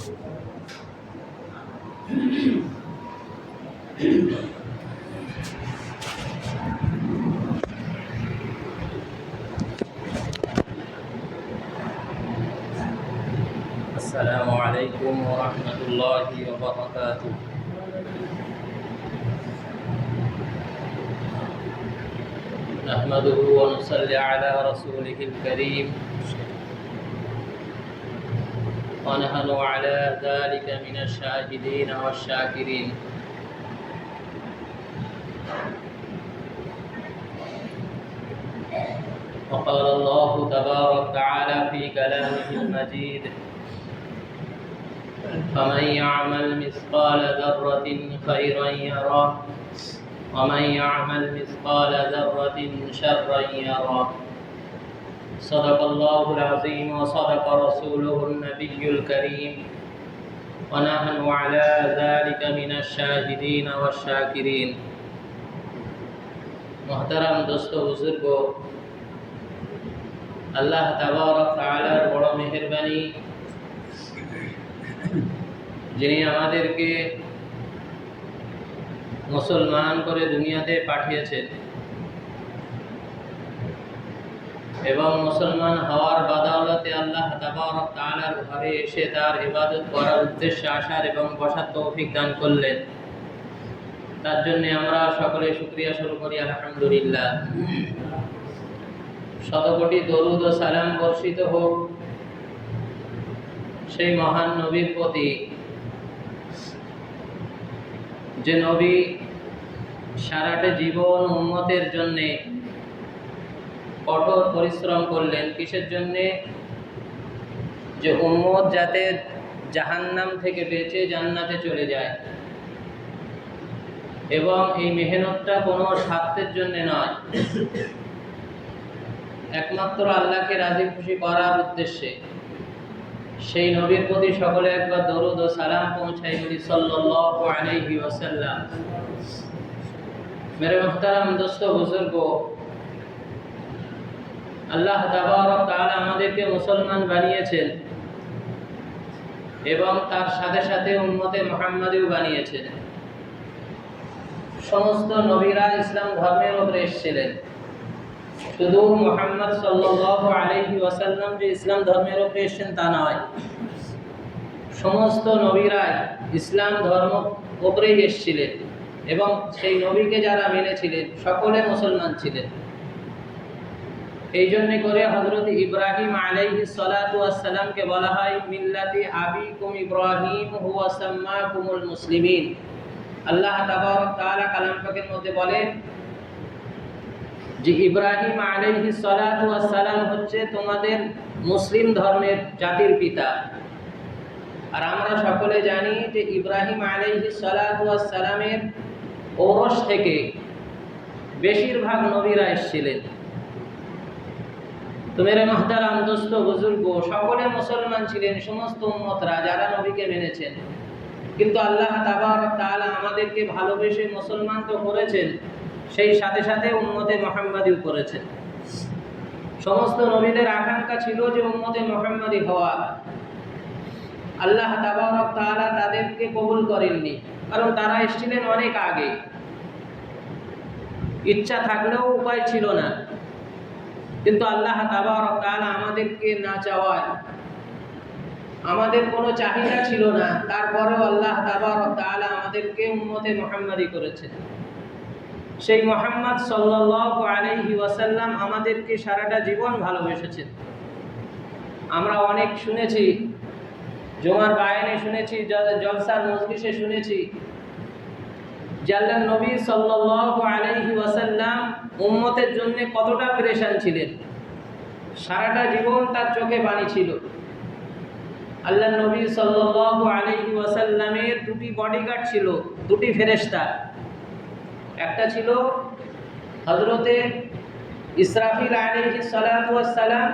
السلام عليكم ورحمة الله وبركاته. نحمده ونصلي على رسوله الكريم ونحن على ذلك من الشاهدين والشاكرين. وقال الله تبارك وتعالى في كلامه المجيد: فمن يعمل مثقال ذرة خيرا يره ومن يعمل مثقال ذرة شرا يره. صدق الله العظيم وصدق رسوله النبي الكريم ونحن على ذلك من الشاهدين والشاكرين. محترم دوستو बुजुर्गो, আল্লাহ তাবারক তাআলার বড় মেহেরবানি, যিনি আমাদেরকে মুসলমান করে দুনিয়াতে পাঠিয়েছেন এবং মুসলমান হওয়ার বাদাওলাতে আল্লাহ তাবারক তাআলার ঘরে এসে তার ইবাদত করার উদ্দেশ্যে আসার এবং বসার তৌফিক দান করলেন। তার জন্য আমরা সকলে শুকরিয়া শুরু করি আলহামদুলিল্লাহ। শতকোটি দরুদ ও সালাম বর্ষিত হোক সেই মহান নবীর প্রতি, যে নবী সারাটা জীবন উম্মতের জন্য কঠোর পরিশ্রম করলেন। কিসের জন্যে? যে উম্মত যাতে জাহান্নাম থেকে বেঁচে জান্নাতে চলে যায়, এবং এই মেহনতটা কোনো স্বার্থের জন্য নয়, একমাত্র আল্লাহকে রাজি খুশি করার উদ্দেশ্যে। সেই নবীর প্রতি সকলে একবার দরুদ ও সালাম পৌঁছাই বলি সাল্লাল্লাহু আলাইহি ওয়াসাল্লাম। মেরে মুহতারাম দোস্ত বুজুর্গো, আল্লাহ তাবারক তাআলা আমাদেরকে মুসলমান বানিয়েছেন এবং তার সাথে সাথে উম্মতে মুহাম্মাদিও বানিয়েছেন। সমস্ত নবীরা ইসলাম ধর্মের উপরে এসেছিলেন, শুধু মুহাম্মদ সাল্লাল্লাহু আলাইহি ওয়াসাল্লাম যে ইসলাম ধর্মের উপরে এসেছেন তা নয়, সমস্ত নবীরাই ইসলাম ধর্ম উপরেই এসেছিলেন এবং সেই নবীকে যারা মেনেছিলেন সকলে মুসলমান ছিলেন। এই জন্য করে হযরত ইব্রাহিম আলাইহিস সালাতু ওয়াস সালামকে বলা হয় মিল্লাতি আবিকুম ইব্রাহিম হুয়া সাম্মাকুমুল মুসলিমিন। আল্লাহ তাবারক তাআলা কালাম পাকের মধ্যে বলেন যে ইব্রাহিম আলাইহিস সালাতু ওয়াস সালাম হচ্ছে তোমাদের মুসলিম ধর্মের জাতির পিতা। আর আমরা সকলে জানি যে ইব্রাহিম আলাইহিস সালাতু ওয়াস সালামের ঔরস থেকে বেশিরভাগ নবীরা এসেছিলেন। তো মেরে মুহতারাম দোস্ত বুজুর্গ, সকলে মুসলমান ছিলেন, সমস্ত উম্মতরা যারা নবীকে মেনেছেন। কিন্তু আল্লাহ তাবারক তাআলা আমাদেরকে ভালোবেসে মুসলমান তো করেছেন, সেই সাথে সাথে উম্মতে মুহাম্মাদিও করেছেন। সমস্ত নবীদের আকাঙ্ক্ষা ছিল যে উম্মতে মুহাম্মাদি হওয়া। আল্লাহ তাবারক তাআলা তাদেরকে কবুল করেননি, কারণ তারা এসেছিলেন অনেক আগে। ইচ্ছা থাকলেও উপায় ছিল না। কিন্তু আল্লাহ তাবারক তাআলা আমাদেরকে না চাওয়ায়, আমাদের কোনো চাহিদা ছিল না, তারপরেও আল্লাহ তাবারক তাআলা আমাদেরকে উম্মতে মুহাম্মাদি করেছেন। সেই মুহাম্মদ সাল্লাল্লাহু আলাইহি ওয়াসাল্লাম আমাদেরকে সারাটা জীবন ভালোবেসেছেন। আমরা অনেক শুনেছি, জুমার বায়ানে শুনেছি, জলসার মজলিসে শুনেছি যে আল্লাহর নবী সাল্লাল্লাহু আলাইহি ওয়াসাল্লাম উম্মতের জন্য কতটা পেরেশান ছিলেন। সারাটা জীবন তার চোখে পানি ছিল। আল্লাহর নবী সাল্লাল্লাহু আলাইহি ওয়াসাল্লামের দুটি বডিগার্ড ছিল, দুটি ফেরেশতা। একটা ছিল হযরতে ইসরাফিল আলাইহিস সালাতু ওয়াস সালাম,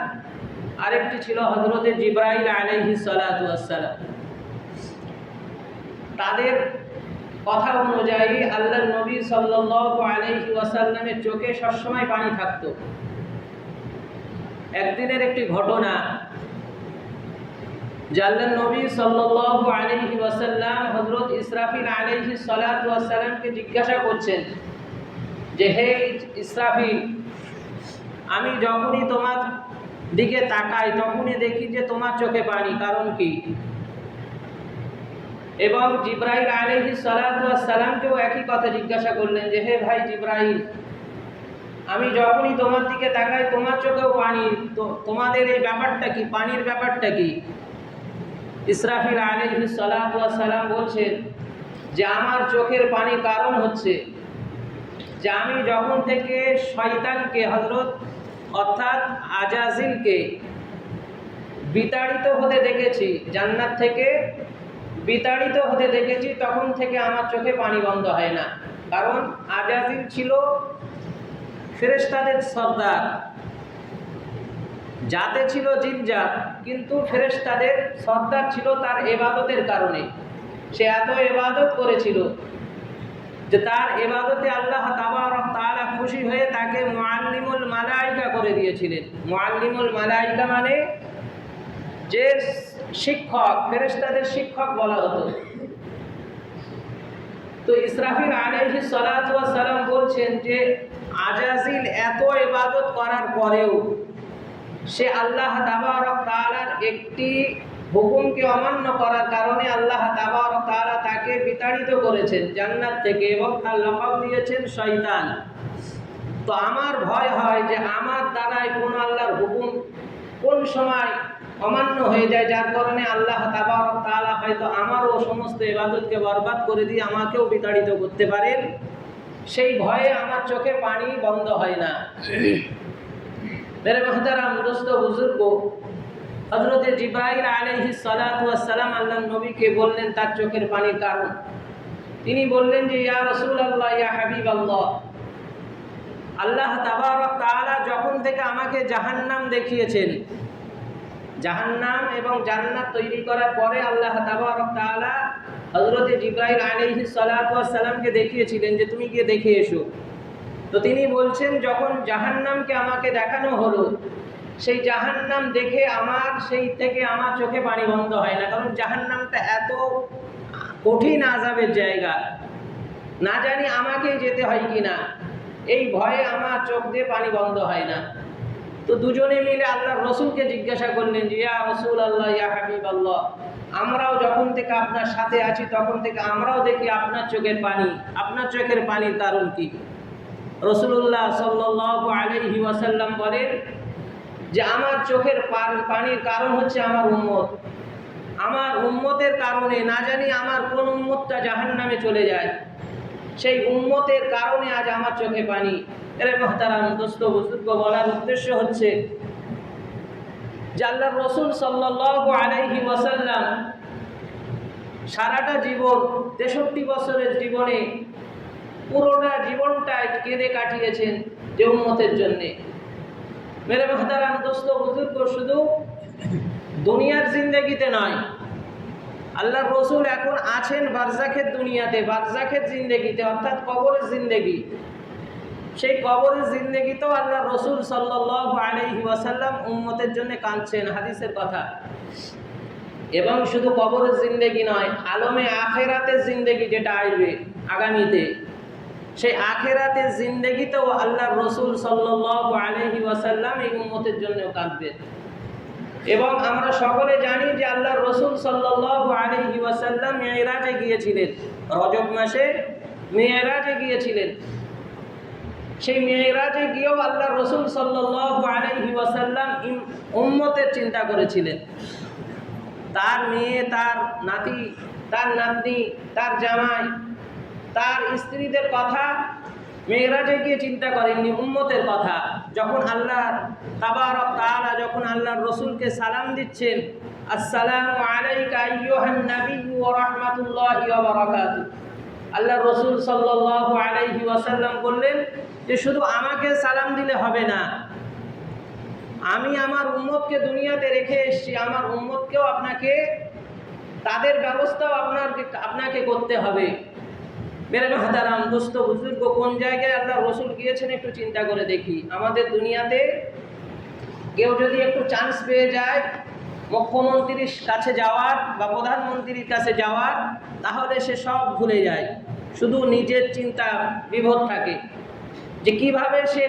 আরেকটি ছিল হযরতে জিবরাইল আলাইহিস সালাতু ওয়াস সালাম। তাদের কথা অনুযায়ী আল্লাহর নবী সাল্লাল্লাহু আলাইহি ওয়াসাল্লামের চোখে সবসময় পানি থাকতো। একদিনের একটি ঘটনা, যে আল্লাহর নবী সাল্লাল্লাহু আলাইহি ওয়াসাল্লাম হযরত ইসরাফিল আলাইহিস সালাতু ওয়াস সালামকে জিজ্ঞাসা করছেন যে হে ইসরাফিল, আমি যখনই তোমার দিকে তাকাই তখনই দেখি যে তোমার চোখে পানি, কারণ কি? এবং জিবরাইল আলাইহিস সালাতু ওয়াস সালামকেও একই কথা জিজ্ঞাসা করলেন যে হে ভাই জিবরাইল, আমি যখনই তোমার দিকে তাকাই তোমার চোখেও পানি, তো তোমাদের এই ব্যাপারটা কি, পানির ব্যাপারটা কি? ইসরাফিল আলাইহিস সালাতু ওয়াস সালাম বলছেন যে আমার চোখের পানির কারণ হচ্ছে যে আমি যখন থেকে শয়তানকে হযরত অর্থাৎ আজাজিলকে বিতাড়িত হতে দেখেছি, জান্নাত থেকে বিতাড়িত হতে দেখেছি, তখন থেকে আমার চোখে পানি বন্ধ হয় না। কারণ আজাজিল ছিল ফেরেশতাদের সর্দার, জাতে ছিল জিনজাত, কিন্তু ফেরেশতাদের সর্দার ছিল তার ইবাদতের কারণে। সে এত ইবাদত করেছিল যে তার ইবাদতে আল্লাহ তাবারক তাআলা খুশি হয়ে তাকে মুআল্লিমুল মালায়েকা করে দিয়েছিলেন। মুআল্লিমুল মালায়েকা মানে যে শিক্ষক, ফেরেশতাদের শিক্ষক বলা হতো। তো ইসরাফিল আলাইহিস সালাতু ওয়াস সালাম বলছেন যে আজাজিল এত ইবাদত করার পরেও সে আল্লাহ তাবারক তাআলার একটি হুকুমকে অমান্য করার কারণে আল্লাহ তাবারক তাআলা তাকে বিতাড়িত করেছেন জান্নাত থেকে এবং তার লকব দিয়েছেন শয়তান। তো আমার ভয় হয় যে আমার দ্বারাই কোন আল্লাহর হুকুম কোন সময় অমান্য হয়ে যায়, যার কারণে আল্লাহ তাবারক তাআলা হয়তো আমারও সমস্ত ইবাদতকে বরবাদ করে দিয়ে আমাকেও বিতাড়িত করতে পারেন। সেই ভয়ে আমার চোখে পানি বন্ধ হয় না। মেরে মুহতারাম দোস্ত বুজুর্গ, হযরত জিবরাইল আলাইহিস সালাতু ওয়াস সালাম আল্লাহর নবীকে বললেন তার চোখের পানির কারণ। তিনি বললেন যে ইয়া রাসূলুল্লাহ, ইয়া হাবিবাল্লাহ, আল্লাহ তাবারক তাআলা যখন থেকে আমাকে জাহান্নাম দেখিয়েছেন, জাহান্নাম এবং জান্নাত তৈরি করার পরে আল্লাহ তাবারক তাআলা হযরত জিবরাইল আলাইহিস সালাতু ওয়াস সালামকে দেখিয়েছিলেন যে তুমি গিয়ে দেখে এসো। তো তিনি বলছেন যখন জাহান্নামকে আমাকে দেখানো হলো, সেই জাহান্নাম দেখে আমার সেই থেকে আমার চোখে পানি বন্ধ হয় না। কারণ জাহান্নামটা এত কঠিন আযাবের জায়গা, না জানি আমাকে যেতে হয় কিনা, এই ভয়ে আমার চোখ দিয়ে পানি বন্ধ হয় না। তো দুজনে মিলে আল্লাহর রাসূলকে জিজ্ঞাসা করলেন যে ইয়া রাসূলুল্লাহ, ইয়া হাবিবাল্লাহ, আমরাও যখন থেকে আপনার সাথে আছি তখন থেকে আমরাও দেখি আপনার চোখের পানি, আপনার চোখের পানির কারণ কি? রাসূলুল্লাহ সাল্লাল্লাহু আলাইহি ওয়াসাল্লাম বলেন যে আমার চোখের পানির কারণ হচ্ছে আমার উম্মত। আমার উম্মতের কারণে না জানি আমার কোন উম্মতটা জাহান্নামে চলে যায়, সেই উম্মতের কারণে আজ আমার চোখে পানি। এর মুহতারাম দোস্ত বুজুর্গ, বলার উদ্দেশ্য হচ্ছে যে আল্লাহর রাসূল সাল্লাল্লাহু আলাইহি ওয়াসাল্লাম সারাটা জীবন 63 বছরের জীবনে পুরোটা জীবনটাই কেঁদে কাটিয়েছেন যে উম্মতের জন্যে। মেরে মুহতারাম দোস্ত বুজুর্গ, শুধু দুনিয়ার জিন্দেগিতে নয়, আল্লাহর রাসূল এখন আছেন বারজাখের দুনিয়াতে, বারজাখের জিন্দেগিতে অর্থাৎ কবরের জিন্দেগি। সেই কবরের জিন্দেগিতেও আল্লাহর রাসূল সাল্লাল্লাহু আলাইহি ওয়াসাল্লাম উম্মতের জন্য কাঁদছেন, হাদিসের কথা। এবং শুধু কবরের জিন্দেগি নয়, আলমে আখিরাতের জিন্দেগি যেটা আসবে আগামীতে, সেই আখিরাতের জিন্দেগিতেও আল্লাহর রাসূল সাল্লাল্লাহু আলাইহি ওয়াসাল্লাম এই উম্মতের জন্য কাঁদবেন। এবং আমরা সকলে জানি যে আল্লাহর রাসূল সাল্লাল্লাহু আলাইহি ওয়াসাল্লাম মিরাজে গিয়েছিলেন, রজব মাসে মিরাজে গিয়েছিলেন। সেই মিরাজে গিয়েও আল্লাহর রাসূল সাল্লাল্লাহু আলাইহি ওয়াসাল্লাম উম্মতের চিন্তা করেছিলেন। তার মেয়ে, তার নাতি, তার নাতনি, তার জামাই, তার স্ত্রীদের কথা মিরাজে গিয়ে চিন্তা করেননি, উম্মতের কথা। যখন আল্লাহ তাবারক তাআলা যখন আল্লাহর রাসূলকে সালাম দিচ্ছেন, আসসালামু আলাইকা আইয়ুহান নাবিয়্যু ওয়া রাহমাতুল্লাহি ওয়া বারাকাতুহু, আল্লাহর রাসূল সাল্লাল্লাহু আলাইহি ওয়াসাল্লাম বললেন যে শুধু আমাকে সালাম দিলে হবে না, আমি আমার উম্মতকে দুনিয়াতে রেখে এসেছি, আমার উম্মতকেও আপনাকে তাদের ব্যবস্থাও আপনাকে করতে হবে। মেরে মুহতারাম দোস্ত বুজুর্গ, কোন জায়গায় আল্লাহর রাসূল গিয়েছেন একটু চিন্তা করে দেখি। আমাদের দুনিয়াতে কেউ যদি একটু চান্স পেয়ে যায় মুখ্যমন্ত্রীর কাছে যাওয়ার বা প্রধানমন্ত্রীর কাছে যাওয়ার, তাহলে সে সব ভুলে যায়, শুধু নিজের চিন্তা বিভোর থাকে যে কিভাবে সে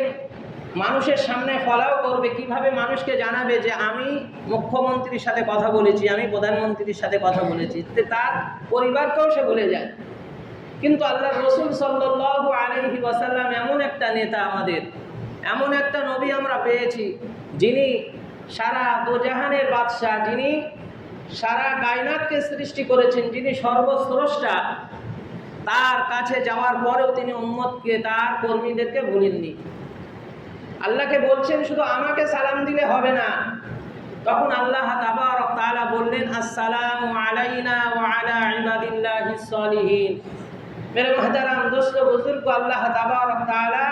মানুষের সামনে ফলাও করবে, কিভাবে মানুষকে জানাবে যে আমি মুখ্যমন্ত্রীর সাথে কথা বলেছি, আমি প্রধানমন্ত্রীর সাথে কথা বলেছি। তার পরিবারকেও সে ভুলে যায়। কিন্তু আল্লাহ রসুল সাল্লাল্লাহু আলাইহি ওয়াসাল্লাম এমন একটা নেতা, আমাদের এমন একটা নবী আমরা পেয়েছি, যিনি সারা দোজাহানের বাদশাহ, যিনি সারা কায়নাতকে সৃষ্টি করেছেন, যিনি সর্বস্রষ্টা, তার কাছে যাওয়ার পরেও তিনি উম্মতকে, তার কর্মীদেরকে ভুলেননি। আল্লাহকে বলছেন শুধু আমাকে সালাম দিলে হবে না। তখন আল্লাহ তাবারক ওয়া তাআলা বললেন, আসসালামু আলাইনা ওয়া আলা ইবাদিল্লাহিস সালিহিন। মেরে মুহতারাম দোস্ত বুজুর্গ, আল্লাহ তাবারক ওয়া তাআলা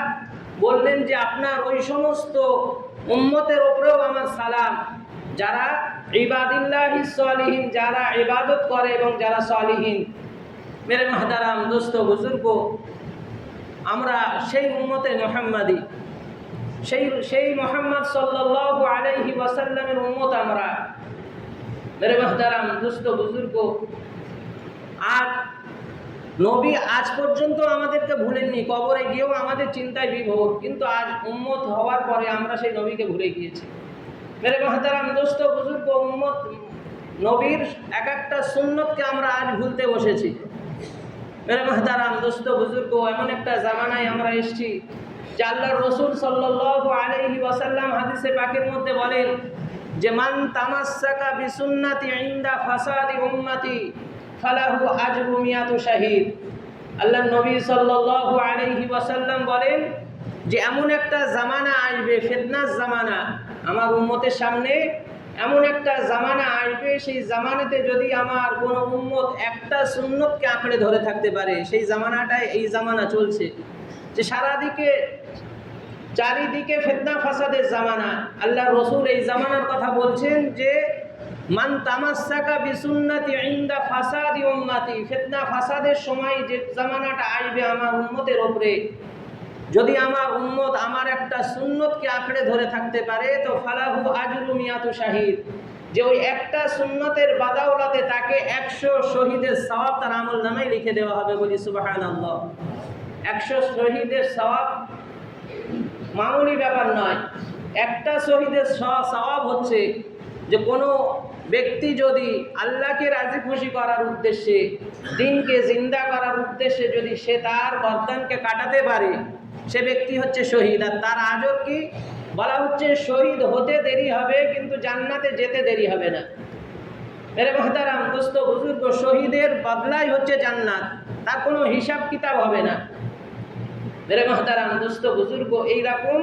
বললেন যে আপনার ওই সমস্ত উম্মতের উপরেও আমার সালাম, যারা ইবাদিল্লাহিস সালিহিন, যারা ইবাদত করে এবং যারা সালিহিন। মেরে মুহতারাম দোস্ত বুজুর্গ, আমরা সেই উম্মতে মুহাম্মাদি, সেই মুহাম্মদ সাল্লাল্লাহু আলাইহি ওয়াসাল্লামের উম্মত আমরা। মেরে মুহতারাম দোস্ত বুজুর্গ, আর নবী আজ পর্যন্ত আমাদেরকে ভুলেননি, কবরে গিয়েও আমাদের চিন্তায় বিভোর, কিন্তু আজ উম্মত হওয়ার পরে আমরা সেই নবীকে ভুলে গিয়েছি। মেরে মুহতারাম দোস্ত বুজুর্গ, উম্মত নবীর এক একটা সুন্নতকে আমরা আজ ভুলতে বসেছি। মেরে মুহতারাম দোস্ত বুজুর্গ, এমন একটা জামানায় আমরা এসেছি যে আল্লাহর রসুল সাল্লাল্লাহু আলাইহি ওয়াসাল্লাম হাদিসে পাকের মধ্যে বলেন যে মান তামাসসাকা বিসুন্নতি ইনদা ফাসাদি উম্মতি ফালাহু আজরু মিয়াতু শাহীদ। আল্লাহর নবী সাল্লাল্লাহু আলাইহি ওয়াসাল্লাম বলেন যে এমন একটা জামানা আসবে, ফিতনার জামানা, আমার উম্মতের সামনে এমন একটা জামানা আসবে, সেই জামানাতে যদি আমার কোনো উম্মত একটা সুন্নতকে আঁকড়ে ধরে থাকতে পারে, সেই জামানাটায় এই জামানা চলছে যে চারিদিকে ফিতনা ফাসাদের জামানা। আল্লাহ রসুল এই জামানার কথা বলছেন যে মান তামাসসাকা বিসুন্নতি ইনদা ফাসাদি উম্মতি, ফিতনা ফাসাদের সময় যে জামানাটা আসবে আমার উম্মতের উপরে, যদি আমার উম্মত আমার একটা সুন্নতকে আঁকড়ে ধরে থাকতে পারে, তো ফালাহু আজরু মিয়াতু শাহীদ, যে ওই একটা সুন্নতের বাদাওলাতে তাকে 100 শহীদের সওয়াব তার আমলনামায় লিখে দেওয়া হবে। বলি সুবহানাল্লাহ। 100 শহীদের সওয়াব মামুলি ব্যাপার নয়। একটা শহীদের সওয়াব হচ্ছে যে কোনো ব্যক্তি যদি আল্লাহকে রাজি খুশি করার উদ্দেশ্যে, দিনকে জিন্দা করার উদ্দেশ্যে যদি সে তার গর্দানকে কাটাতে পারে, সে ব্যক্তি হচ্ছে শহীদ। আর তার আজর কি বলা হচ্ছে, শহীদ হতে দেরি হবে কিন্তু জান্নাতে যেতে দেরি হবে না। মেরে মুহতারাম দোস্ত বুজুর্গ, শহীদের বদলাই হচ্ছে জান্নাত, তার কোনো হিসাব কিতাব হবে না। মেরে মুহতারাম দোস্ত বুজুর্গ, এইরকম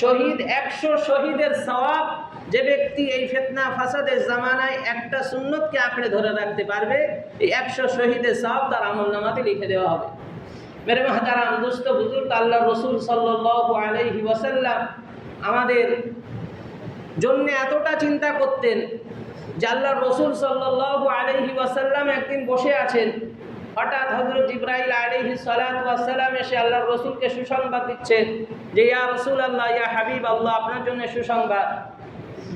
শহীদ 100 শহীদের সওয়াব যে ব্যক্তি এই ফিতনা ফাসাদের জামানায় একটা সুন্নতকে আঁকড়ে ধরে রাখতে পারবে, এই 100 শহীদের সওয়াব তার আমলনামাতে লিখে দেওয়া হবে। মেরে মুহতারাম দোস্ত বুজুর্গ, আল্লাহ রসুল সাল্লাল্লাহু আলাইহি ওয়াসাল্লাম আমাদের জন্য এতটা চিন্তা করতেন যে আল্লাহ রসুল সাল্লাল্লাহু আলাইহি ওয়াসাল্লাম একদিন বসে আছেন, হঠাৎ হযরত জিবরাইল আলাইহিস সালাতু ওয়াস সালাম এসে আল্লাহর রসুলকে সুসংবাদ দিচ্ছেন যে ইয়া রাসূলুল্লাহ, ইয়া হাবিব আল্লাহ, আপনার জন্য সুসংবাদ।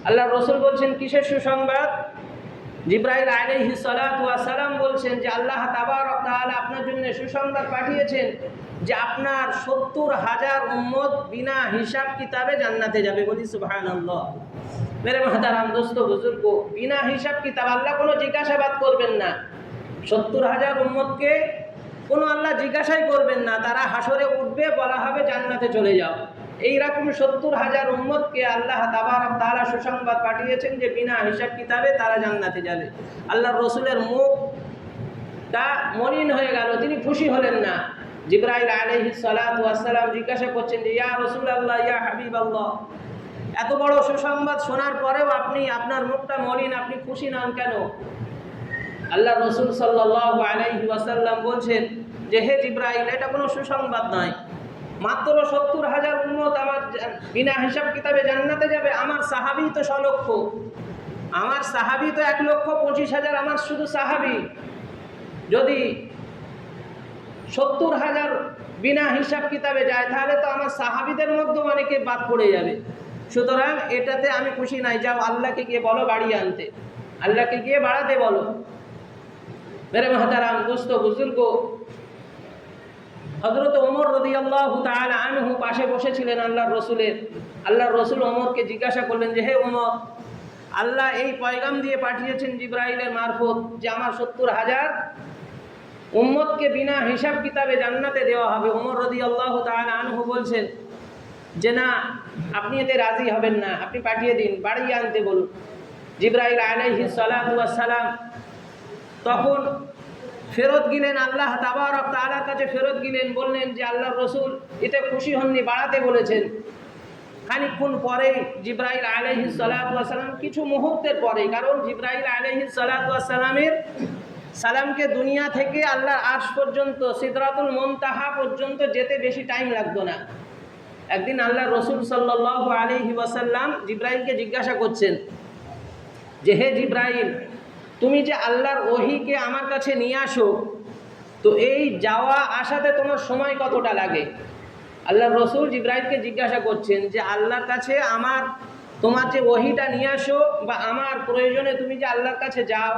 আল্লাহর রসুল বলছেন কিসের সুসংবাদ? জিবরাইল আলাইহিস সালাতু ওয়াস সালাম বলছেন যে আল্লাহ তাবারক ওয়া তাআলা আপনার জন্য সুসংবাদ পাঠিয়েছেন যে আপনার 70,000 উম্মত বিনা হিসাব কিতাবে জান্নাতে যাবে। বলি সুবহানাল্লাহ। মেরে মুহতারাম দোস্ত বুজুর্গ, বিনা হিসাব কিতাব, আল্লাহ কোনো জিজ্ঞাসাবাদ করবেন না। 70,000 উম্মতকে কোনো আল্লাহ জিজ্ঞাসাই করবেন না, তারা হাসরে উঠবে, বলা হবে জান্নাতে চলে যাও। এইরকম 70,000 উম্মতকে আল্লাহ তাবারক ওয়া তাআলা সুসংবাদ পাঠিয়েছেন যে বিনা হিসাব কিতাবে তারা জান্নাতে যাবে। আল্লাহর রসুলের মুখটা মলিন হয়ে গেল, তিনি খুশি হলেন না। জিবরাইল আলাইহিস সালাতু ওয়াস সালাম জিজ্ঞাসা করছেন যে ইয়া রাসূলুল্লাহ, ইয়া হাবিবাল্লাহ, এত বড় সুসংবাদ শোনার পরেও আপনি, আপনার মুখটা মলিন, আপনি খুশি নন কেন? আল্লাহ রসুল সাল্লাল্লাহু আলাইহি ওয়াসাল্লাম বলছেন যে হে জিবরাইল, এটা কোনো সুসংবাদ নয়। মাত্র 70,000 উম্মত আমার বিনা হিসাব কিতাবে জান্নাতে যাবে। আমার সাহাবী তো 100 লক্ষ, আমার সাহাবী তো 1,25,000, আমার শুধু সাহাবী। যদি 70,000 বিনা হিসাব কিতাবে যায়, তাহলে তো আমার সাহাবীদের মধ্যে অনেকে বাদ পড়ে যাবে। সুতরাং এটাতে আমি খুশি নাই, যাও আল্লাহকে গিয়ে বলো বাড়িয়ে আনতে, আল্লাহকে গিয়ে বাড়াতে বলো। মেরে মহতারাম দোস্ত বুজুর্গ, হযরত ওমর রাদিয়াল্লাহু তাআলা আনহু পাশে বসেছিলেন আল্লাহর রসুলের। আল্লাহর রসুল ওমরকে জিজ্ঞাসা করলেন যে, হে ওমর, আল্লাহ এই পয়গাম দিয়ে পাঠিয়েছেন জিবরাইলের মারফত যে আমার 70,000 উম্মতকে বিনা হিসাব কিতাবে জান্নাতে দেওয়া হবে। ওমর রাদিয়াল্লাহু তাআলা আনহু বলছেন যে, না, আপনি এতে রাজি হবেন না, আপনি পাঠিয়ে দিন, বাড়িয়ে আনতে বলুন। জিবরাইল আলাইহিস সালাতু ওয়াস সালাম তখন ফেরত গেলেন, আল্লাহ তাবারক তাআলার কাছে ফেরত গেলেন, বললেন যে আল্লাহর রসুল এতে খুশি হননি, বাড়াতে বলেছেন। খানিকক্ষণ পরে জিবরাইল আলাইহিস সালাতু ওয়াস সালাম, কিছু মুহূর্তের পরে, কারণ জিবরাইল আলাইহিস সালাতু ওয়াস সালামকে দুনিয়া থেকে আল্লাহর আরশ পর্যন্ত, সিদরাতুল মুনতাহা পর্যন্ত যেতে বেশি টাইম লাগতো না। একদিন আল্লাহর রসুল সাল্লাল্লাহু আলাইহি ওয়াসাল্লাম জিবরাইলকে জিজ্ঞাসা করছেন যে, হে জিবরাইল, তুমি যে আল্লাহর ওহীকে আমার কাছে নিয়ে আসো, তো এই যাওয়া আসাতে তোমার সময় কতটা লাগে? আল্লাহর রসুল জিবরাইলকে জিজ্ঞাসা করছেন যে আল্লাহর কাছে তোমার যে ওহীটা নিয়ে আসো বা আমার প্রয়োজনে তুমি যে আল্লাহর কাছে যাও,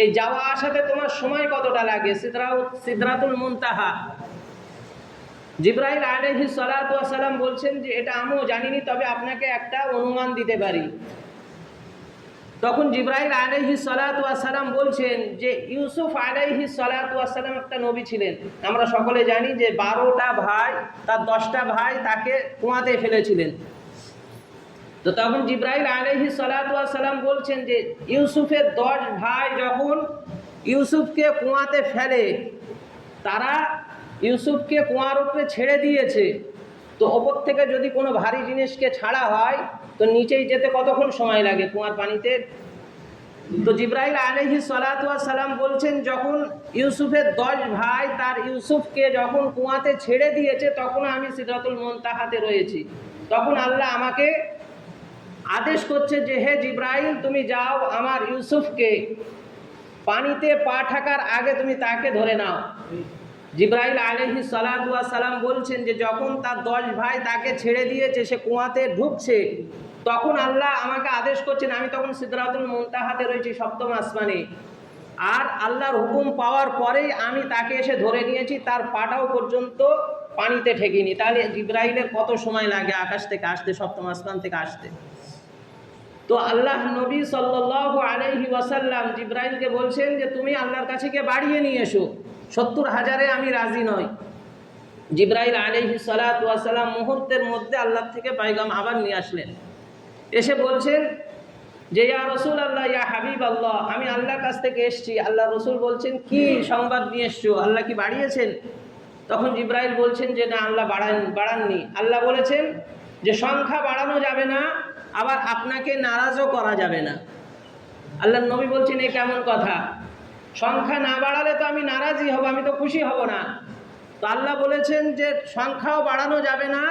এই যাওয়া আসাতে তোমার সময় কতটা লাগে? সিদরাতুল মুনতাহা। জিবরাইল আলাইহিস সালাতু ওয়াস সালাম বলছেন যে এটা আমিও জানিনি, তবে আপনাকে একটা অনুমান দিতে পারি। তখন জিবরাইল আলাইহিস সালাতু ওয়াস সালাম বলছেন যে ইউসুফ আলাইহিস সালাতু ওয়াস সালাম একটা নবী ছিলেন। আমরা সকলে জানি যে 12টা ভাই, তার 10টা ভাই তাকে কুয়াতে ফেলেছিলেন। তো তখন জিবরাইল আলাইহিস সালাতু ওয়াস সালাম বলছেন যে ইউসুফের 10 ভাই যখন ইউসুফকে কুয়াতে ফেলে, তারা ইউসুফকে কুয়ার উপরে ছেড়ে দিয়েছে। তো ওপর থেকে যদি কোনো ভারী জিনিসকে ছাড়া হয়, তো নিচেই যেতে কতক্ষণ সময় লাগে কুয়ার পানিতে? তো জিবরাইল আলাইহিস সালাতু ওয়াস সালাম বলছেন যখন ইউসুফের 10 ভাই তার ইউসুফকে যখন কুয়াতে ছেড়ে দিয়েছে, তখন আমি সিদরাতুল মুনতাহাতে রয়েছি। তখন আল্লাহ আমাকে আদেশ করছে যে, হে জিবরাইল, তুমি যাও, আমার ইউসুফকে পানিতে পা ঠাকার আগে তুমি তাকে ধরে নাও। জিবরাইল আলাইহিস সালাতু ওয়াস সালাম বলছেন যে যখন তার 10 ভাই তাকে ছেড়ে দিয়েছে, সে কুয়াতে ঢুকছে, তখন আল্লাহ আমাকে আদেশ করছেন, আমি তখন সিদরাতুল মুনতাহাতে রয়েছি, 7ম আসমানে। আর আল্লাহর হুকুম পাওয়ার পরেই আমি তাকে এসে ধরে নিয়েছি, তার পাটাও পর্যন্ত পানিতে ঠেকিনি। তাহলে জিবরাইলের কত সময় লাগে আকাশ থেকে আসতে, 7ম আসমান থেকে আসতে? তো আল্লাহ নবী সাল্লাল্লাহু আলাইহি ওয়াসাল্লাম জিবরাইলকে বলছেন যে তুমি আল্লাহর কাছে গিয়ে বাড়িয়ে নিয়ে এসো, 70,000-এ আমি রাজি নই। জিবরাইল আলাইহিস সালাতু ওয়াস সালাম মুহূর্তের মধ্যে আল্লাহ থেকে পয়গাম আবার নিয়ে আসলেন। এসে বলছেন যে ইয়া রাসূলুল্লাহ, ইয়া হাবিবাল্লাহ, আমি আল্লাহর কাছ থেকে এসেছি। আল্লাহ রসুল বলছেন, কি সংবাদ নিয়ে এসছো? আল্লাহ কি বাড়িয়েছেন? তখন জিবরাইল বলছেন যে না, আল্লাহ বাড়াননি। আল্লাহ বলেছেন যে সংখ্যা বাড়ানো যাবে না, আবার আপনাকে নারাজও করা যাবে না। আল্লাহর নবী বলছেন, এ কেমন কথা? সংখ্যা না বাড়ালে তো আমি নারাজই হব, আমি তো খুশি হব না। তো আল্লাহ বলেছেন যে সংখ্যাও বাড়ানো যাবে না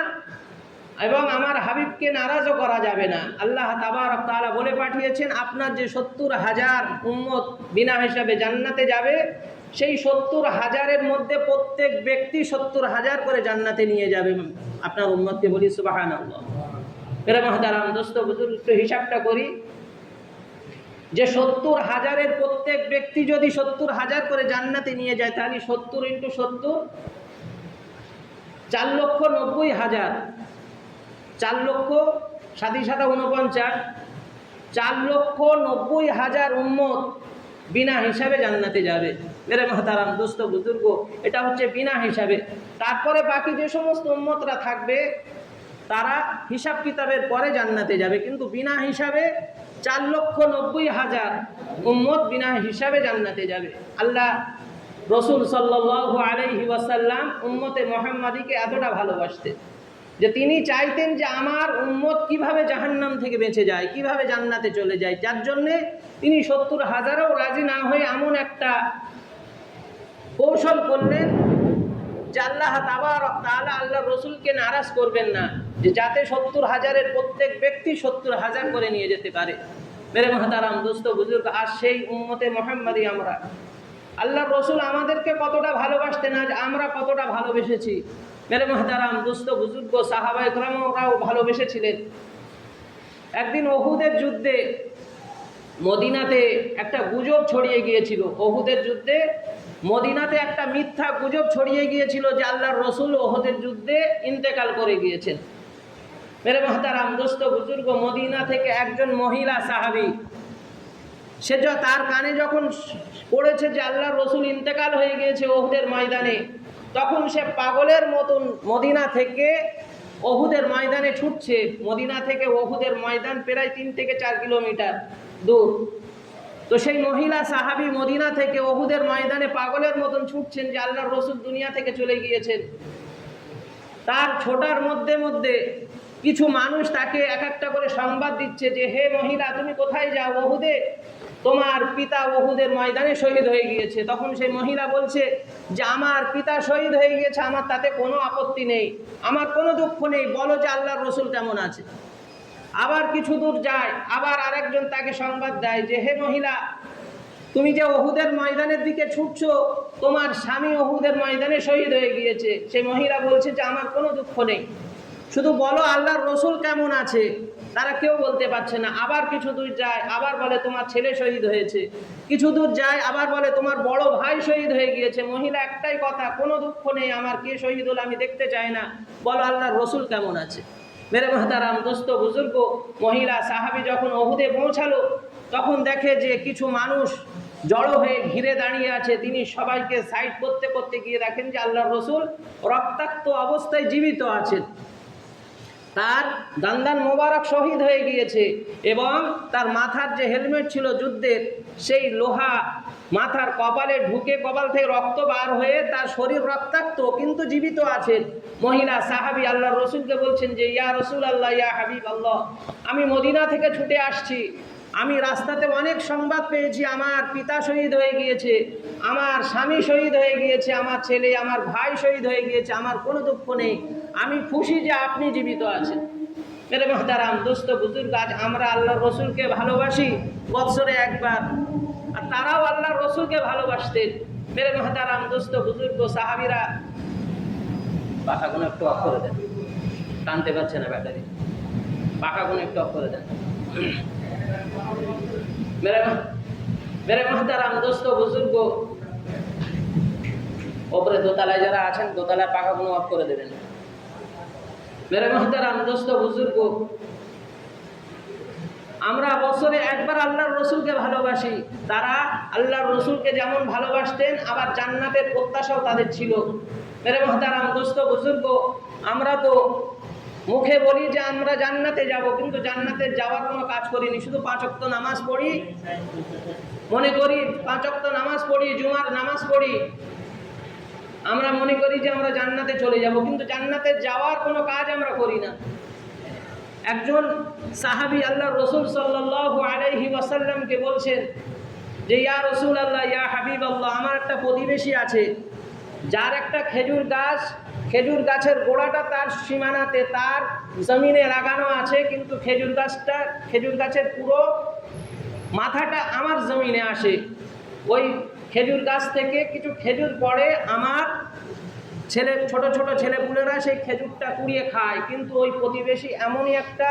এবং আমার হাবিবকে নারাজও করা যাবে না। আল্লাহ তাবারক তাআলা বলে পাঠিয়েছেন, আপনার যে 70,000 উম্মত বিনা হিসাবে জান্নাতে যাবে, সেই 70,000-এর মধ্যে প্রত্যেক ব্যক্তি 70,000 করে জান্নাতে নিয়ে যাবে আপনার উম্মতকে। বলি সুবহানাল্লাহ। মেরে মুহতারাম দোস্ত বুজুর্গ, একটু হিসাবটা করি যে 70,000-এর প্রত্যেক ব্যক্তি যদি 70,000 করে জান্নাতে নিয়ে যায়, তাহলে 70 × 70 4,90,000, 4,7,49, 4,90,000 উম্মত বিনা হিসাবে জান্নাতে যাবে। মেরে মুহতারাম দোস্ত বুজুর্গ, এটা হচ্ছে বিনা হিসাবে। তারপরে বাকি যে সমস্ত উম্মতরা থাকবে, তারা হিসাব কিতাবের পরে জান্নাতে যাবে, কিন্তু বিনা হিসাবে 4,90,000 উম্মত বিনা হিসাবে জান্নাতে যাবে। আল্লাহ রসুল সাল্লাল্লাহু আলাইহি ওয়াসাল্লাম উম্মতে মুহাম্মাদীকে এতটা ভালোবাসতেন যে তিনি চাইতেন যে আমার উম্মত কিভাবে জাহান্নাম থেকে বেঁচে যায়, কিভাবে জান্নাতে চলে যায়, যার জন্যে তিনি 70,000-ও রাজি না হয়ে এমন একটা কৌশল করলেন যে আল্লাহ তাবারক তাআলা আল্লাহ রসুলকে নারাজ করবেন না, যে যাতে 70,000-এর প্রত্যেক ব্যক্তি 70,000 করে নিয়ে যেতে পারে। মেরে মুহতারাম দোস্ত বুজুর্গ, আর সেই উম্মতে মুহাম্মাদী আমরা, আল্লাহ রসুল আমাদেরকে কতটা ভালোবাসতেন, আজ আমরা কতটা ভালোবেসেছি। মেরে মুহতারাম দোস্ত বুজুর্গ, সাহাবায়ে কেরামরাও ভালোবেসেছিলেন। একদিন ওহুদের যুদ্ধে মদিনাতে একটা গুজব ছড়িয়ে গিয়েছিল। ওহুদের যুদ্ধে মদিনাতে একটা মিথ্যা গুজব ছড়িয়ে গিয়েছিল যে আল্লাহর রসুল ওহুদের যুদ্ধে ইন্তেকাল করে গিয়েছেন। মেরে মহতারাম দোস্ত বুজুর্গ, মদিনা থেকে একজন মহিলা সাহাবী, সে তার কানে যখন পড়েছে যে আল্লাহর রসুল ইন্তেকাল হয়ে গিয়েছে ওহুদের ময়দানে, তখন সে পাগলের মতন মদিনা থেকে ওহুদের ময়দানে ছুটছে। মদিনা থেকে ওহুদের ময়দান প্রায় 3 থেকে 4 কিলোমিটার দূর। তো সেই মহিলা সাহাবী মদিনা থেকে ওহুদের ময়দানে পাগলের মতন ছুটছেন যে আল্লাহর রসুল দুনিয়া থেকে চলে গিয়েছেন। তার ছোটার মধ্যে মধ্যে কিছু মানুষ তাকে এক একটা করে সংবাদ দিচ্ছে যে, হে মহিলা, তুমি কোথায় যাও? ওহুদে তোমার পিতা ওহুদের ময়দানে শহীদ হয়ে গিয়েছে। তখন সেই মহিলা বলছে যে আমার পিতা শহীদ হয়ে গিয়েছে, আমার তাতে কোনো আপত্তি নেই, আমার কোনো দুঃখ নেই, বলো যে আল্লাহর রসুল কেমন আছে। আবার কিছু দূর যায়, আবার আরেকজন তাকে সংবাদ দেয় যে, হে মহিলা, তুমি যে ওহুদের ময়দানের দিকে ছুটছো, তোমার স্বামী ওহুদের ময়দানে শহীদ হয়ে গিয়েছে। সেই মহিলা বলছে যে আমার কোনো দুঃখ নেই, শুধু বলো আল্লাহর রসুল কেমন আছে। তারা কেউ বলতে পারছে না। আবার কিছু দূর যায়, আবার বলে তোমার ছেলে শহীদ হয়েছে। কিছু দূর যায়, আবার বলে তোমার বড় ভাই শহীদ হয়ে গিয়েছে। মহিলা একটাই কথা, কোনো দুঃখ নেই, আমার কে শহীদ হলো আমি দেখতে চাই না, বলো আল্লাহর রসুল কেমন আছে। মেরে মহতারাম দোস্ত বুজুর্গ, মহিলা সাহাবী যখন ওহুদে পৌঁছালো, তখন দেখে যে কিছু মানুষ জড়ো হয়ে ঘিরে দাঁড়িয়ে আছে। তিনি সবাইকে সাইড করতে করতে গিয়ে দেখেন যে আল্লাহর রসুল রক্তাক্ত অবস্থায় জীবিত আছেন। তার দান্দান মোবারক শহীদ হয়ে গিয়েছে এবং তার মাথার যে হেলমেট ছিল যুদ্ধের, সেই লোহা মাথার কপালে ঢুকে কপাল থেকে রক্ত বার হয়ে তার শরীর রক্তাক্ত, কিন্তু জীবিত আছেন। মহিলা সাহাবী আল্লাহর রসুলকে বলছেন যে, ইয়া রসুল আল্লাহ, ইয়া হাবিব আল্লাহ, আমি মদিনা থেকে ছুটে আসছি, আমি রাস্তাতে অনেক সংবাদ পেয়েছি, আমার পিতা শহীদ হয়ে গিয়েছে, আমার স্বামী শহীদ হয়ে গিয়েছে, আমার ছেলে আমার ভাই শহীদ হয়ে গিয়েছে, আমার কোনো দুঃখ নেই, আমি খুশি যে আপনি জীবিত আছেন। মেরে মহতারাম দোস্ত বুজুর্গ, আজ আমরা আল্লাহর রসুলকে ভালোবাসি বৎসরে একবার, আর তারাও আল্লাহর রসুলকে ভালোবাসতেন। মেরে মহতারাম দোস্ত বুজুর্গ, সাহাবীরা, পাখাগুলো একটু অফ করে দেন, টানতে পারছে না ব্যাটারি, পাখাগুলো একটু অফ করে দেন। মেরে মহতারাম দোস্ত বুজুর্গ, ওপরে দোতলায় যারা আছেন দোতলায় পাখাগুলো অফ করে দেবেন। মেরে মহতারাম দোস্ত বুজুর্গ, আমরা বছরে একবার আল্লাহর রসুলকে ভালোবাসি। তারা আল্লাহর রসুলকে যেমন ভালোবাসতেন, আবার জান্নাতের প্রত্যাশাও তাদের ছিল। মেরে মহতারাম দোস্ত বুজুর্গ, আমরা তো মুখে বলি যে আমরা জান্নাতে যাব, কিন্তু জান্নাতে যাওয়ার কোনো কাজ করিনি। শুধু 5 ওয়াক্ত নামাজ পড়ি, মনে করি 5 ওয়াক্ত নামাজ পড়ি, জুমার নামাজ পড়ি, আমরা মনে করি যে আমরা জান্নাতে চলে যাব, কিন্তু জান্নাতে যাওয়ার কোনো কাজ আমরা করি না। একজন সাহাবী আল্লাহর রসুল সাল্লাল্লাহু আলাইহি ওয়াসাল্লামকে বলছেন যে, ইয়া রসুল আল্লাহ, ইয়া হাবিব আল্লাহ, আমার একটা প্রতিবেশী আছে, যার একটা খেজুর গাছ, খেজুর গাছের গোড়াটা তার সীমানাতে, তার জমিনে লাগানো আছে, কিন্তু খেজুর গাছের পুরো মাথাটা আমার জমিনে আসে। ওই খেজুর গাছ থেকে কিছু খেজুর পড়ে, আমার ছোট ছোট ছেলেপুলেরা সেই খেজুরটা কুড়িয়ে খায়, কিন্তু ওই প্রতিবেশী এমনই একটা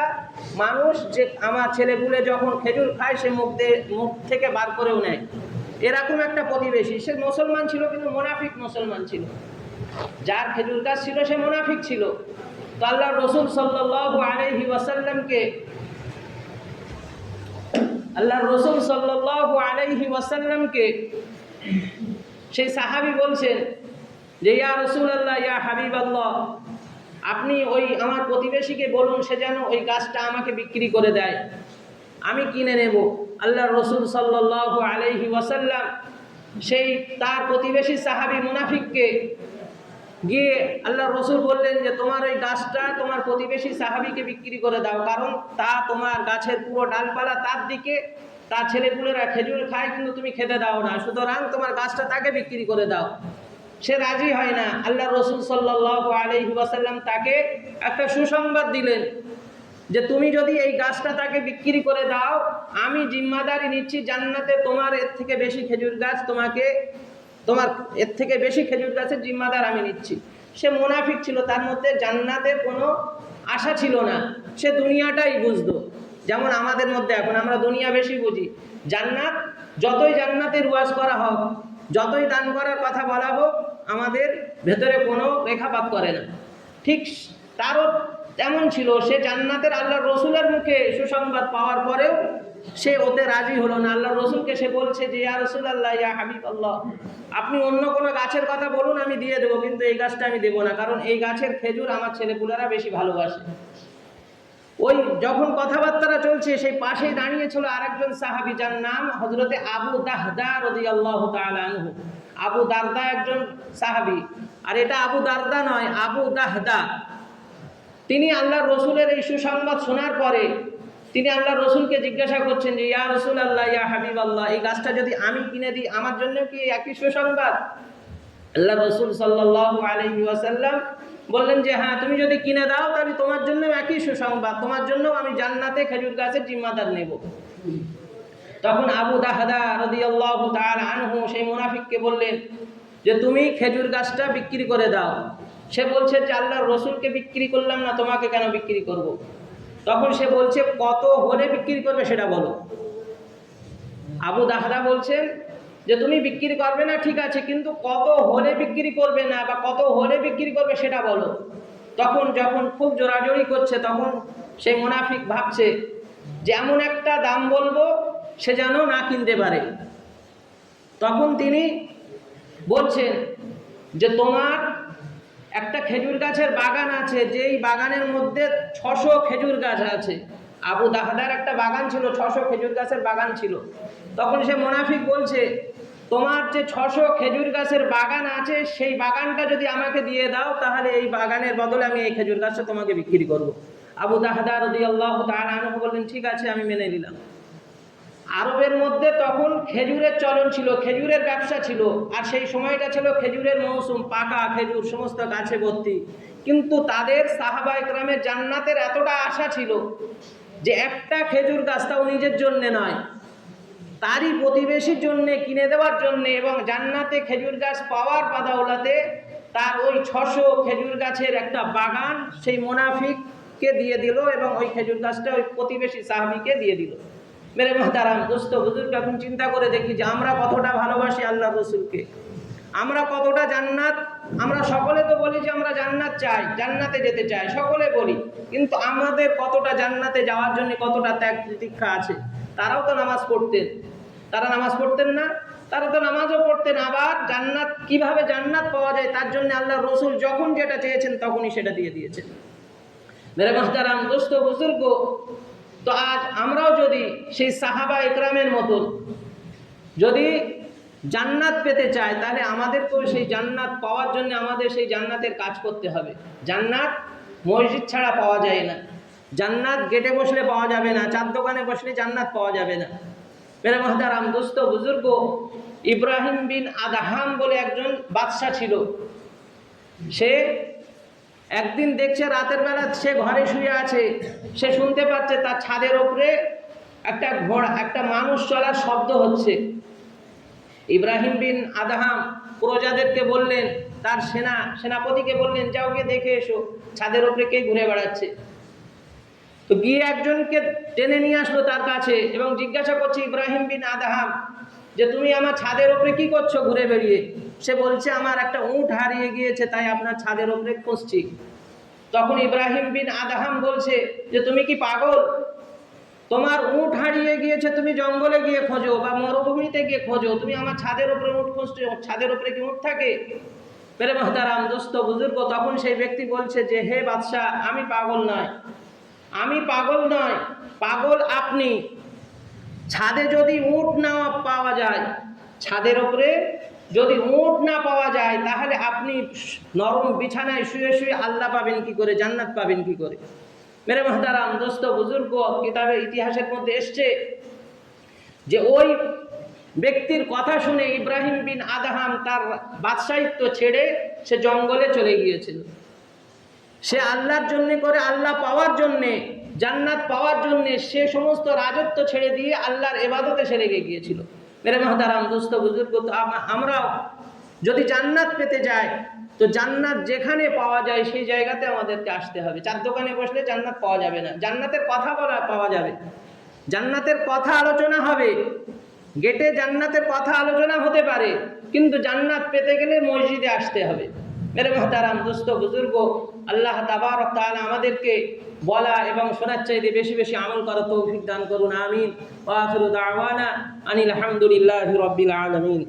মানুষ যে আমার ছেলেপুলে যখন খেজুর খায় সে মুখ থেকে বার করেও নেয়। এরকম একটা প্রতিবেশী। সে মুসলমান ছিল, কিন্তু মুনাফিক মুসলমান ছিল। যার খেজুর গাছ ছিল সে মুনাফিক ছিল। তো আল্লাহর রসুল সাল্লাল্লাহু আলাইহি ওয়াসাল্লামকে সেই সাহাবী বলছেন যে, ইয়া রাসূলুল্লাহ, ইয়া হাবিবাল্লাহ, আপনি ওই আমার প্রতিবেশীকে বলুন সে যেন ওই গাছটা আমাকে বিক্রি করে দেয়, আমি কিনে নেব। আল্লাহর রসুল সাল্লাল্লাহু আলাইহি ওয়াসাল্লাম সেই তার প্রতিবেশী সাহাবী মুনাফিককে গিয়ে আল্লাহর রসুল বললেন যে, তোমার ওই গাছটা তোমার প্রতিবেশী সাহাবীকে বিক্রি করে দাও, কারণ তা তোমার গাছের পুরো ডালপালা তার দিকে, তার ছেলেপুলেরা খেজুর খায়, কিন্তু তুমি খেতে দাও না, সুতরাং তোমার গাছটা তাকে বিক্রি করে দাও। সে রাজি হয় না। আল্লাহর রসুল সাল্লাল্লাহু আলাইহি ওয়াসাল্লাম তাকে একটা সুসংবাদ দিলেন যে, তুমি যদি এই গাছটা তাকে বিক্রি করে দাও, আমি জিম্মাদারি নিচ্ছি, জান্নাতে তোমার এর থেকে বেশি খেজুর গাছ গাছের জিম্মাদার আমি নিচ্ছি। সে মুনাফিক ছিল, তার মধ্যে জান্নাতের কোনো আশা ছিল না, সে দুনিয়াটাই বুঝতো যেমন আমাদের মধ্যে এখন আমরা দুনিয়া বেশি বুঝি, জান্নাত যতই জান্নাতের ওয়াজ করা হোক, যতই দান করার কথা বলা হোক, আমাদের ভেতরে কোনো রেখাপাত করে না। ঠিক তারও তেমন ছিল, সে জান্নাতের আল্লাহ রসুলের মুখে সুসংবাদ পাওয়ার পরেও সে ওতে রাজি হলো না। আল্লাহ রসুলকে সে বলছে যে ইয়া রাসূলুল্লাহ, ইয়া হাবিব আল্লাহ, আপনি অন্য কোনো গাছের কথা বলুন, আমি দিয়ে দেবো, কিন্তু এই গাছটা আমি দেবো না, কারণ এই গাছের খেজুর আমার ছেলেপুলেরা বেশি ভালোবাসে। ওই যখন কথাবার্তাটা চলছে, সেই পাশেই দাঁড়িয়েছিল আরেকজন সাহাবী, যার নাম হযরতে আবু দাহদা রাদিয়াল্লাহু তাআলা আনহু। আবু দারদা একজন সাহাবী, আর এটা আবু দারদা নয়, আবু দাহদা। তিনি আল্লাহ রসুলের এই সুসংবাদ শোনার পরে তিনি আল্লাহ রসুলকে জিজ্ঞাসা করছেন যে ইয়া রাসূলুল্লাহ, ইয়া হাবিব আল্লাহ, এই গাছটা যদি আমি কিনে দিই, আমার জন্য কি একই সুসংবাদ? আল্লাহ রসুল সাল্লাল্লাহু আলাইহি ওয়াসাল্লাম বললেন যে হ্যাঁ, তুমি যদি কিনে দাও তাহলে তোমার জন্য একই সুসংবাদ, তোমার জন্য আমি জান্নাতে খেজুর গাছের জিম্মাদার নেব। তখন আবু দাহদা রাদিয়াল্লাহু তাআলা আনহু সেই মুনাফিককে বললেন যে তুমি খেজুর গাছটা বিক্রি করে দাও। সে বলছে যে আল্লাহর রসুলকে বিক্রি করলাম না, তোমাকে কেন বিক্রি করব? তখন সে বলছে কত হলে বিক্রি করবে সেটা বলো। আবু দাহদা বলছেন যে তুমি বিক্রি করবে না ঠিক আছে, কিন্তু কত হলে বিক্রি করবে না বা কত হলে বিক্রি করবে সেটা বলো। তখন যখন খুব জোরাজোরি করছে, তখন সেই মুনাফিক ভাবছে যে এমন একটা দাম বলবো সে যেন না কিনতে পারে। তখন তিনি বলছেন যে তোমার একটা খেজুর গাছের বাগান আছে, যেই বাগানের মধ্যে 600 খেজুর গাছ আছে। আবু দাহদার একটা বাগান ছিল, 600 খেজুর গাছের বাগান ছিল। তখন সে মুনাফিক বলছে তোমার যে 600 খেজুর গাছের বাগান আছে, সেই বাগানটা যদি আমাকে দিয়ে দাও, তাহলে এই বাগানের বদলে আমি এই খেজুর গাছটা তোমাকে বিক্রি করব। আবু দাহদা রাদিয়াল্লাহু তাআলা আনহু বললেন ঠিক আছে, আমি মেনে নিলাম। আরবের মধ্যে তখন খেজুরের চলন ছিল, খেজুরের ব্যবসা ছিল, আর সেই সময়টা ছিল খেজুরের মৌসুম, পাকা খেজুর সমস্ত গাছে ভর্তি। কিন্তু তাদের সাহাবায়ে কেরামের জান্নাতের এতটা আশা ছিল যে একটা খেজুর গাছ, তাও নিজের জন্য নয়, তারই প্রতিবেশীর জন্য কিনে দেওয়ার জন্য, এবং জান্নাতে খেজুর গাছ পাওয়ার বাদাওলাতে তার ওই 600 খেজুর গাছের একটা বাগান সেই মুনাফিককে দিয়ে দিল, এবং ওই খেজুর গাছটা ওই প্রতিবেশী সাহাবীকে দিয়ে দিল। মেরে মুহতারাম দোস্ত বুজুর্গ, এখন চিন্তা করে দেখি যে আমরা কতটা ভালোবাসি আল্লাহ রসুলকে, আমরা কতটা জান্নাত, আমরা সকলে তো বলি যে আমরা জান্নাত চাই, জান্নাতে যেতে চাই, সকলে বলি, কিন্তু আমাদের কতটা জান্নাতে যাওয়ার জন্য কতটা ত্যাগ প্রতীক্ষা আছে। তারাও তো নামাজ পড়তেন, তারা নামাজ পড়তেন না? তারা তো নামাজও পড়তেন। আবার জান্নাত, কিভাবে জান্নাত পাওয়া যায় তার জন্য আল্লাহ রসুল যখন যেটা চেয়েছেন তখনই সেটা দিয়ে দিয়েছেন। মেরে মুহতারাম দোস্ত বুজুর্গ, তো আজ আমরাও যদি সেই সাহাবা ইকরামের মতন যদি জান্নাত পেতে চাই, তাহলে আমাদেরকেও সেই জান্নাত পাওয়ার জন্য আমাদের সেই জান্নাতের কাজ করতে হবে। জান্নাত মসজিদ ছাড়া পাওয়া যায় না, জান্নাত গেটে বসলে পাওয়া যাবে না, চার দোকানে বসলে জান্নাত পাওয়া যাবে না। মেরে মুহতারাম দোস্ত বুজুর্গ, ইব্রাহিম বিন আদহাম বলে একজন বাদশা ছিল। সে একদিন দেখছে রাতের বেলা সে ঘরে শুয়ে আছে, সে শুনতে পাচ্ছে তার ছাদের ওপরে একটা ঘোড়া, একটা মানুষ চলার শব্দ হচ্ছে। ইব্রাহিম বিন আদহাম প্রজাদেরকে বললেন, তার সেনাপতিকে বললেন, যাও গিয়ে দেখে এসো ছাদের ওপরে কে ঘুরে বেড়াচ্ছে। তো গিয়ে একজনকে টেনে নিয়ে আসলো তার কাছে এবং জিজ্ঞাসা করছে ইব্রাহিম বিন আদহাম যে তুমি আমার ছাদের ওপরে কি করছো ঘুরে বেরিয়ে? সে বলছে আমার একটা উট হারিয়ে গিয়েছে, তাই আপনার ছাদের ওপরে খুঁজছি। তখন ইব্রাহিম বিন আদহাম বলছে যে তুমি কি পাগল? তোমার উট হারিয়ে গিয়েছে, তুমি জঙ্গলে গিয়ে খোঁজো বা মরুভূমিতে গিয়ে খোঁজো, তুমি আমার ছাদের উপরে উট খুঁজছো, ছাদের উপরে কি উট থাকে? মেরে মুহতারাম দোস্ত বুজুর্গ, তখন সেই ব্যক্তি বলছে যে হে বাদশাহ, আমি পাগল নয়, আমি পাগল নয়, পাগল আপনি। ছাদে যদি উট না পাওয়া যায়, ছাদের উপরে যদি উট না পাওয়া যায়, তাহলে আপনি নরম বিছানায় শুয়ে শুয়ে আল্লাহ পাবেন কি করে, জান্নাত পাবেন কি করে? মেরে মুহতারাম দোস্ত বুজুর্গ, কিতাবে ইতিহাসের মধ্যে এসছে যে ওই ব্যক্তির কথা শুনে ইব্রাহিম বিন আদহাম তার বাদশাহিত্ব ছেড়ে সে জঙ্গলে চলে গিয়েছিল। সে আল্লাহর জন্য করে, আল্লাহ পাওয়ার জন্যে, জান্নাত পাওয়ার জন্যে সে সমস্ত রাজত্ব ছেড়ে দিয়ে আল্লাহর ইবাদতে সে লেগে গিয়েছিল। মেরে মুহতারাম দোস্ত বুজুর্গ, আমরাও যদি জান্নাত পেতে যায় তো জান্নাত যেখানে পাওয়া যায় সেই জায়গাতে আমাদেরকে আসতে হবে। চার দোকানে বসলে জান্নাত পাওয়া যাবে না, জান্নাতের কথা বলা পাওয়া যাবে, জান্নাতের কথা আলোচনা হবে, গেটে জান্নাতের কথা আলোচনা হতে পারে, কিন্তু জান্নাত পেতে গেলে মসজিদে আসতে হবে। মেরে মোহতারাম দোস্ত বুজুর্গ, আল্লাহ তাবারক তাআলা আমাদেরকে বলা এবং শোনার চাইতে বেশি বেশি আমল করার তৌফিক দান করুন, আমিন। ওয়া আখিরু দাওয়ানা আনিল হামদুলিল্লাহি রাব্বিল আলামিন।